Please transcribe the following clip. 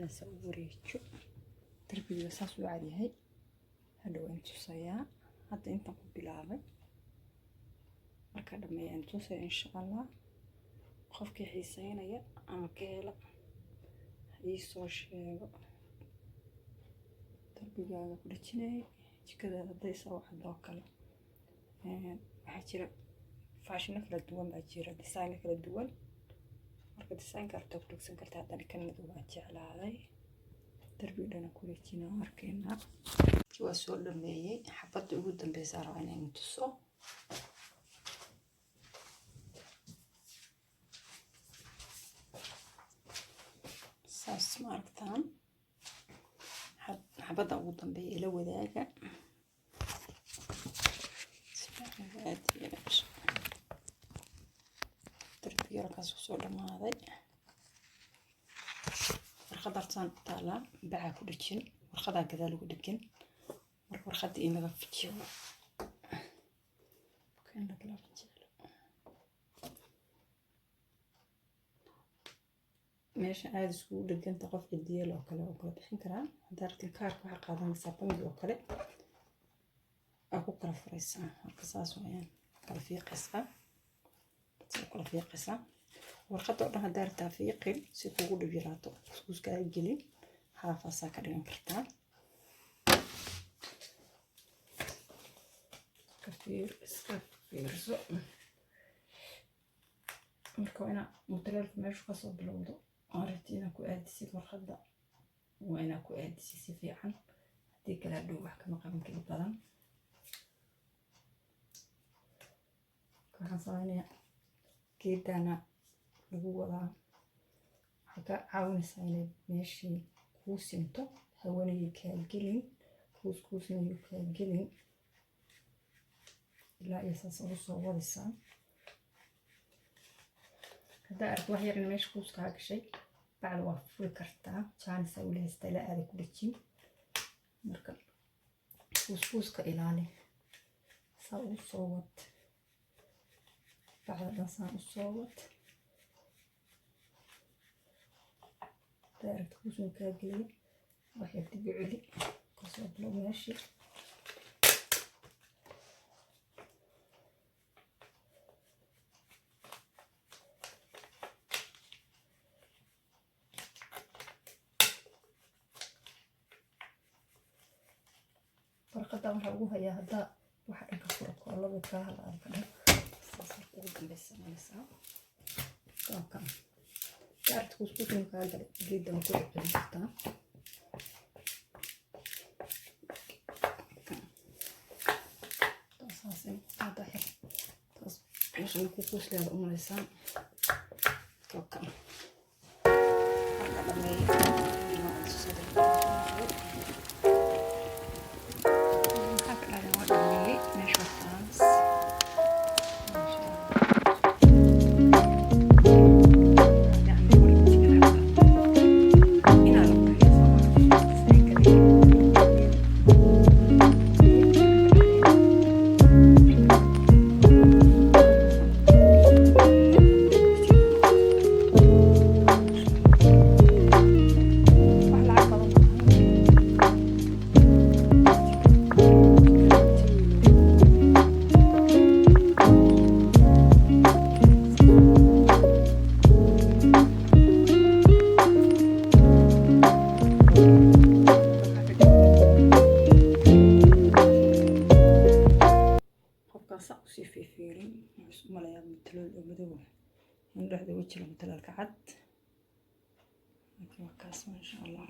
سأوريكم دربي وساس وعليه هذا وين تصيا حتى أنت قبلابي marka dhameeyaan tusay insha Allah qofkii xiiseynaya ama ka hela ii soo sheego darbigaaga ku dhajinay jikada haday soo waxdo kale waxa jira fashion kala duwan baa jira design kala duwan marka design karta ku dhigsan karta hadana kan mid waa jeclaaday darbigana ku dhajinaa markeena waa soo dhameeyay xabada ugu dambeysay rabaa inaan tuso سمارتان حبدا ugu dambeeyay ila wadaaga darbiga ka soo dhamaaday warqadartan taala baca ku dhajin warqada gadaal ugu dhigin marka warqada in laga fijiyo kan la fijiyo meesha aad isku dhiganta qof cidiyeel oo kale bixin karaa hadartin kaarka waxa qaadanaysa bangi oo kale aku kala furaysa marka saas weeyaan kala fiiqaysa warqada oo dhan hadarta fiiqin si kugu dhib yaraato iskuuska gelin haafasa ka dhigan kartaa iska fiirso marka ina mutalaalka meesha ka soo bilowdo aragtina ku aadisi warqada waana ku aadisi si fiican hadii kala dhow wax kama qaban kari badan waxaan sameynaa geedana lagu wadaa waxa caawinaysa inay meeshii ku sinto hawanayay ka gelin kuuskuusna ka gelin ilaa isaas oo soo wadaysan هذا أرد واحد يعني مش كوس كهذا شيء بعد وافر كرتا كان سوي له استلاء هذا كل شيء مركب كوس كإلالي سوي صوت بعد نصان الصوت دايرة كوس مكاجلي واحد تبيع لي كوس بلو ماشي warqada waxa ugu hayaa hada waxa dhanka furo koolada ka halaa ka dhan saas ugu dambaysanaysa kan yaart ku isku tin ka gal geedda ku xirta taasaasin hada xir taas meesha ku kusleedo umaysa kan hada dhameeyay inuu soo في فيلم مليان متلول ومدوه نروح ذا وجه المتلول الكعد ما شاء الله